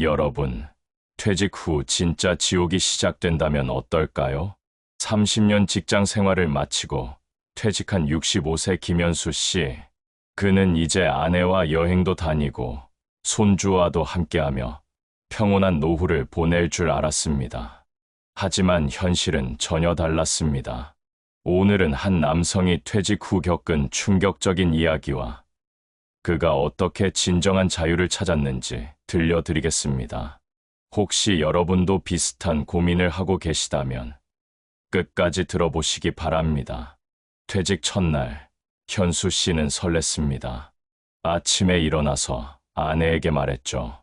여러분, 퇴직 후 진짜 지옥이 시작된다면 어떨까요? 30년 직장 생활을 마치고 퇴직한 65세 김현수 씨. 그는 이제 아내와 여행도 다니고 손주와도 함께하며 평온한 노후를 보낼 줄 알았습니다. 하지만 현실은 전혀 달랐습니다. 오늘은 한 남성이 퇴직 후 겪은 충격적인 이야기와 그가 어떻게 진정한 자유를 찾았는지 들려드리겠습니다. 혹시 여러분도 비슷한 고민을 하고 계시다면 끝까지 들어보시기 바랍니다. 퇴직 첫날, 현수 씨는 설렜습니다. 아침에 일어나서 아내에게 말했죠.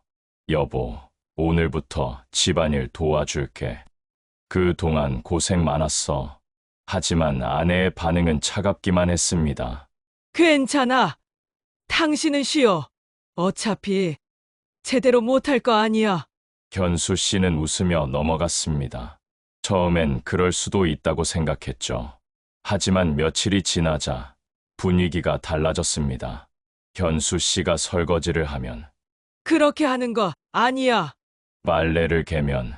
여보, 오늘부터 집안일 도와줄게. 그동안 고생 많았어. 하지만 아내의 반응은 차갑기만 했습니다. 괜찮아. 당신은 쉬어. 어차피 제대로 못할 거 아니야. 현수 씨는 웃으며 넘어갔습니다. 처음엔 그럴 수도 있다고 생각했죠. 하지만 며칠이 지나자 분위기가 달라졌습니다. 현수 씨가 설거지를 하면, 그렇게 하는 거 아니야. 빨래를 개면,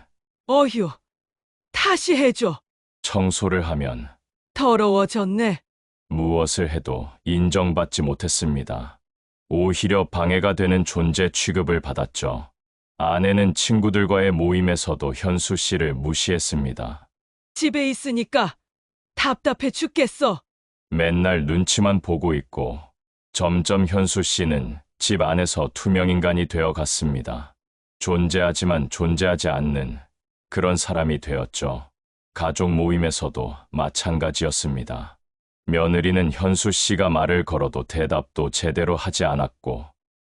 어휴, 다시 해줘. 청소를 하면 더러워졌네. 무엇을 해도 인정받지 못했습니다. 오히려 방해가 되는 존재 취급을 받았죠. 아내는 친구들과의 모임에서도 현수 씨를 무시했습니다. 집에 있으니까 답답해 죽겠어. 맨날 눈치만 보고 있고 점점 현수 씨는 집 안에서 투명인간이 되어 갔습니다. 존재하지만 존재하지 않는 그런 사람이 되었죠. 가족 모임에서도 마찬가지였습니다. 며느리는 현수 씨가 말을 걸어도 대답도 제대로 하지 않았고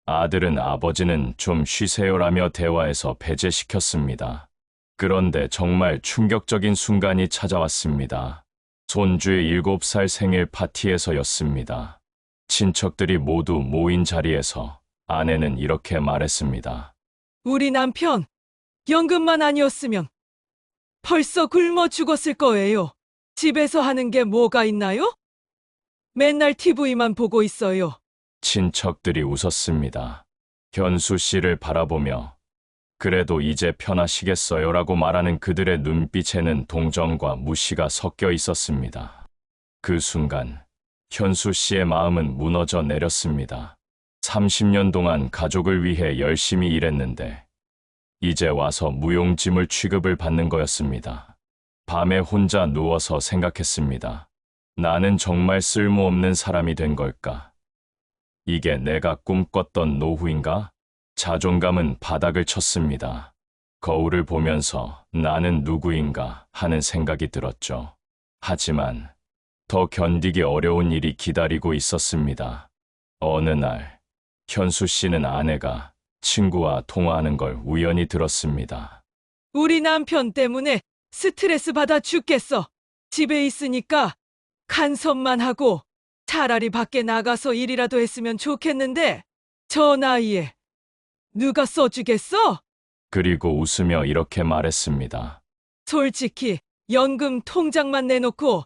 아들은 아버지는 좀 쉬세요라며 대화에서 배제시켰습니다. 그런데 정말 충격적인 순간이 찾아왔습니다. 손주의 7살 생일 파티에서였습니다. 친척들이 모두 모인 자리에서 아내는 이렇게 말했습니다. 우리 남편, 연금만 아니었으면 벌써 굶어 죽었을 거예요. 집에서 하는 게 뭐가 있나요? 맨날 TV만 보고 있어요. 친척들이 웃었습니다. 현수 씨를 바라보며 그래도 이제 편하시겠어요라고 말하는 그들의 눈빛에는 동정과 무시가 섞여 있었습니다. 그 순간 현수 씨의 마음은 무너져 내렸습니다. 30년 동안 가족을 위해 열심히 일했는데 이제 와서 무용지물 취급을 받는 거였습니다. 밤에 혼자 누워서 생각했습니다. 나는 정말 쓸모없는 사람이 된 걸까? 이게 내가 꿈꿨던 노후인가? 자존감은 바닥을 쳤습니다. 거울을 보면서 나는 누구인가 하는 생각이 들었죠. 하지만 더 견디기 어려운 일이 기다리고 있었습니다. 어느 날 현수 씨는 아내가 친구와 통화하는 걸 우연히 들었습니다. 우리 남편 때문에 스트레스 받아 죽겠어. 집에 있으니까 간섭만 하고 차라리 밖에 나가서 일이라도 했으면 좋겠는데 저 나이에 누가 써주겠어? 그리고 웃으며 이렇게 말했습니다. 솔직히 연금 통장만 내놓고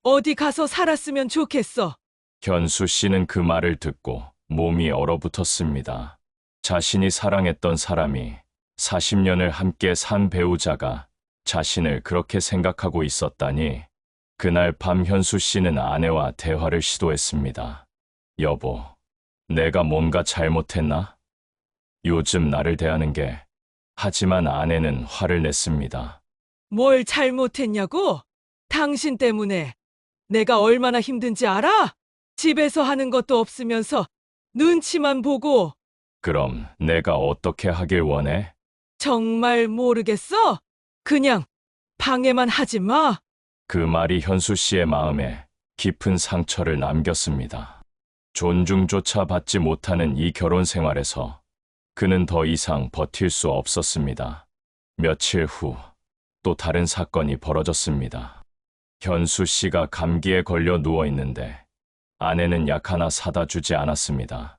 어디 가서 살았으면 좋겠어. 현수 씨는 그 말을 듣고 몸이 얼어붙었습니다. 자신이 사랑했던 사람이 40년을 함께 산 배우자가 자신을 그렇게 생각하고 있었다니. 그날 밤 현수 씨는 아내와 대화를 시도했습니다. 여보, 내가 뭔가 잘못했나? 요즘 나를 대하는 게. 하지만 아내는 화를 냈습니다. 뭘 잘못했냐고? 당신 때문에 내가 얼마나 힘든지 알아? 집에서 하는 것도 없으면서 눈치만 보고. 그럼 내가 어떻게 하길 원해? 정말 모르겠어? 그냥 방해만 하지 마. 그 말이 현수 씨의 마음에 깊은 상처를 남겼습니다. 존중조차 받지 못하는 이 결혼 생활에서 그는 더 이상 버틸 수 없었습니다. 며칠 후 또 다른 사건이 벌어졌습니다. 현수 씨가 감기에 걸려 누워 있는데 아내는 약 하나 사다 주지 않았습니다.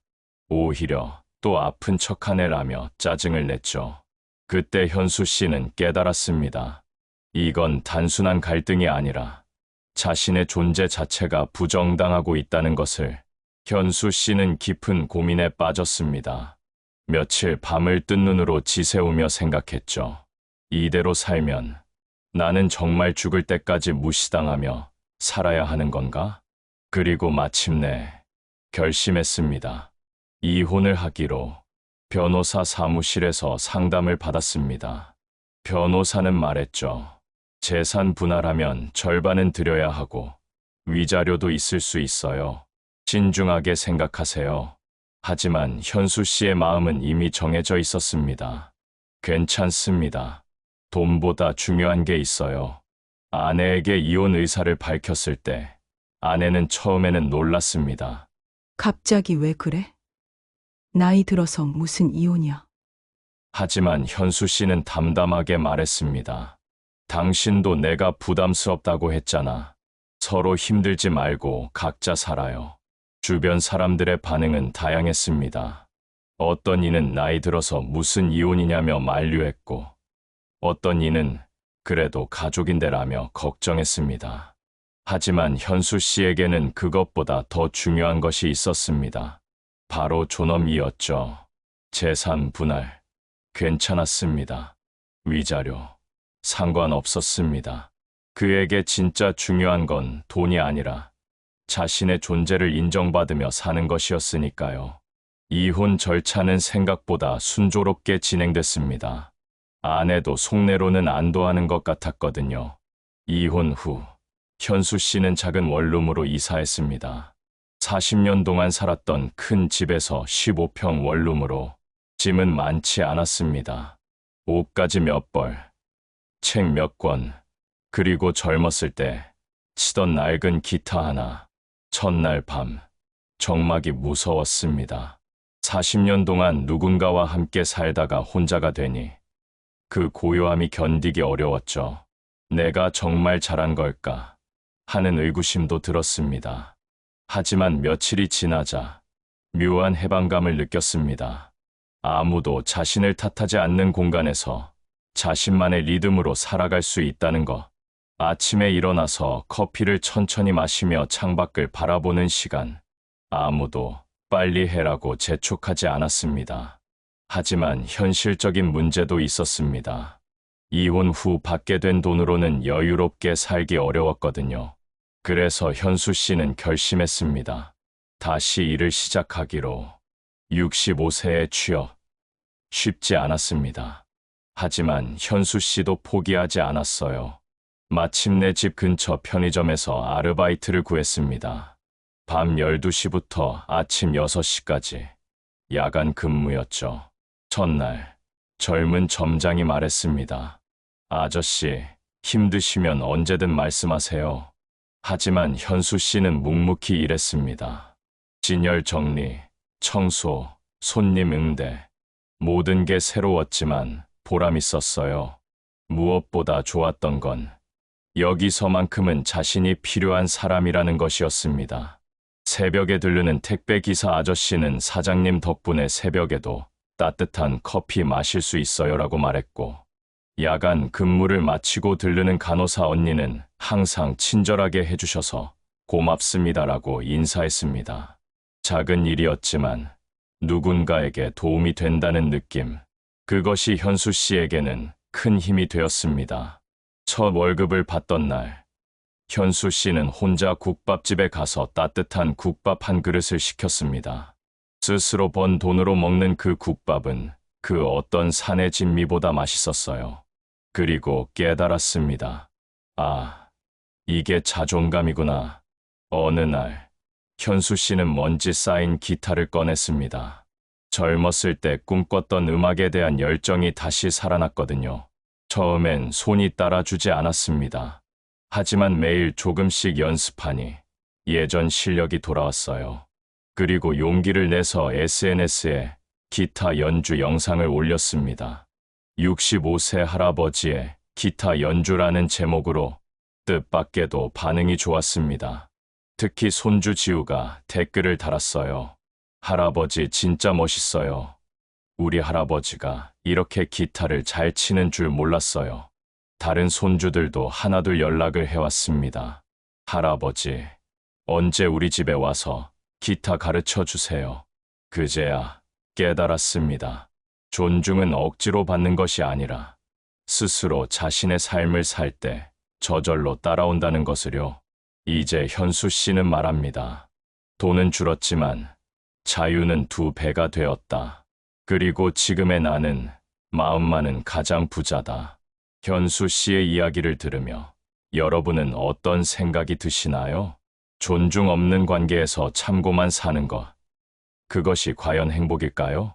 오히려 또 아픈 척하네라며 짜증을 냈죠. 그때 현수 씨는 깨달았습니다. 이건 단순한 갈등이 아니라 자신의 존재 자체가 부정당하고 있다는 것을. 현수 씨는 깊은 고민에 빠졌습니다. 며칠 밤을 뜬 눈으로 지새우며 생각했죠. 이대로 살면 나는 정말 죽을 때까지 무시당하며 살아야 하는 건가? 그리고 마침내 결심했습니다. 이혼을 하기로. 변호사 사무실에서 상담을 받았습니다. 변호사는 말했죠. 재산 분할하면 절반은 드려야 하고 위자료도 있을 수 있어요. 신중하게 생각하세요. 하지만 현수 씨의 마음은 이미 정해져 있었습니다. 괜찮습니다. 돈보다 중요한 게 있어요. 아내에게 이혼 의사를 밝혔을 때 아내는 처음에는 놀랐습니다. 갑자기 왜 그래? 나이 들어서 무슨 이혼이야? 하지만 현수 씨는 담담하게 말했습니다. 당신도 내가 부담스럽다고 했잖아. 서로 힘들지 말고 각자 살아요. 주변 사람들의 반응은 다양했습니다. 어떤 이는 나이 들어서 무슨 이혼이냐며 만류했고, 어떤 이는 그래도 가족인데라며 걱정했습니다. 하지만 현수 씨에게는 그것보다 더 중요한 것이 있었습니다. 바로 존엄이었죠. 재산 분할. 괜찮았습니다. 위자료. 상관없었습니다. 그에게 진짜 중요한 건 돈이 아니라 자신의 존재를 인정받으며 사는 것이었으니까요. 이혼 절차는 생각보다 순조롭게 진행됐습니다. 아내도 속내로는 안도하는 것 같았거든요. 이혼 후 현수 씨는 작은 원룸으로 이사했습니다. 40년 동안 살았던 큰 집에서 15평 원룸으로. 짐은 많지 않았습니다. 옷가지 몇 벌, 책 몇 권, 그리고 젊었을 때 치던 낡은 기타 하나. 첫날 밤, 정막이 무서웠습니다. 40년 동안 누군가와 함께 살다가 혼자가 되니 그 고요함이 견디기 어려웠죠. 내가 정말 잘한 걸까 하는 의구심도 들었습니다. 하지만 며칠이 지나자 묘한 해방감을 느꼈습니다. 아무도 자신을 탓하지 않는 공간에서 자신만의 리듬으로 살아갈 수 있다는 것. 아침에 일어나서 커피를 천천히 마시며 창밖을 바라보는 시간. 아무도 빨리 해라고 재촉하지 않았습니다. 하지만 현실적인 문제도 있었습니다. 이혼 후 받게 된 돈으로는 여유롭게 살기 어려웠거든요. 그래서 현수 씨는 결심했습니다. 다시 일을 시작하기로. 65세에 취업. 쉽지 않았습니다. 하지만 현수 씨도 포기하지 않았어요. 마침내 집 근처 편의점에서 아르바이트를 구했습니다. 밤 12시부터 아침 6시까지 야간 근무였죠. 첫날 젊은 점장이 말했습니다. 아저씨, 힘드시면 언제든 말씀하세요. 하지만 현수 씨는 묵묵히 일했습니다. 진열 정리, 청소, 손님 응대, 모든 게 새로웠지만 보람 있었어요. 무엇보다 좋았던 건 여기서만큼은 자신이 필요한 사람이라는 것이었습니다. 새벽에 들르는 택배기사 아저씨는 사장님 덕분에 새벽에도 따뜻한 커피 마실 수 있어요라고 말했고, 야간 근무를 마치고 들르는 간호사 언니는 항상 친절하게 해주셔서 고맙습니다라고 인사했습니다. 작은 일이었지만 누군가에게 도움이 된다는 느낌. 그것이 현수 씨에게는 큰 힘이 되었습니다. 첫 월급을 받던 날, 현수 씨는 혼자 국밥집에 가서 따뜻한 국밥 한 그릇을 시켰습니다. 스스로 번 돈으로 먹는 그 국밥은 그 어떤 산의 진미보다 맛있었어요. 그리고 깨달았습니다. 아, 이게 자존감이구나. 어느 날, 현수 씨는 먼지 쌓인 기타를 꺼냈습니다. 젊었을 때 꿈꿨던 음악에 대한 열정이 다시 살아났거든요. 처음엔 손이 따라주지 않았습니다. 하지만 매일 조금씩 연습하니 예전 실력이 돌아왔어요. 그리고 용기를 내서 SNS에 기타 연주 영상을 올렸습니다. 65세 할아버지의 기타 연주라는 제목으로. 뜻밖에도 반응이 좋았습니다. 특히 손주 지우가 댓글을 달았어요. 할아버지 진짜 멋있어요. 우리 할아버지가 이렇게 기타를 잘 치는 줄 몰랐어요. 다른 손주들도 하나둘 연락을 해왔습니다. 할아버지, 언제 우리 집에 와서 기타 가르쳐 주세요. 그제야 깨달았습니다. 존중은 억지로 받는 것이 아니라 스스로 자신의 삶을 살 때 저절로 따라온다는 것을요. 이제 현수 씨는 말합니다. 돈은 줄었지만 자유는 2배가 되었다. 그리고 지금의 나는 마음만은 가장 부자다. 현수 씨의 이야기를 들으며 여러분은 어떤 생각이 드시나요? 존중 없는 관계에서 참고만 사는 것. 그것이 과연 행복일까요?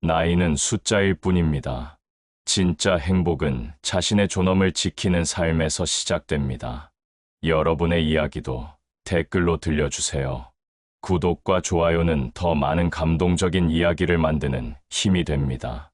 나이는 숫자일 뿐입니다. 진짜 행복은 자신의 존엄을 지키는 삶에서 시작됩니다. 여러분의 이야기도 댓글로 들려주세요. 구독과 좋아요는 더 많은 감동적인 이야기를 만드는 힘이 됩니다.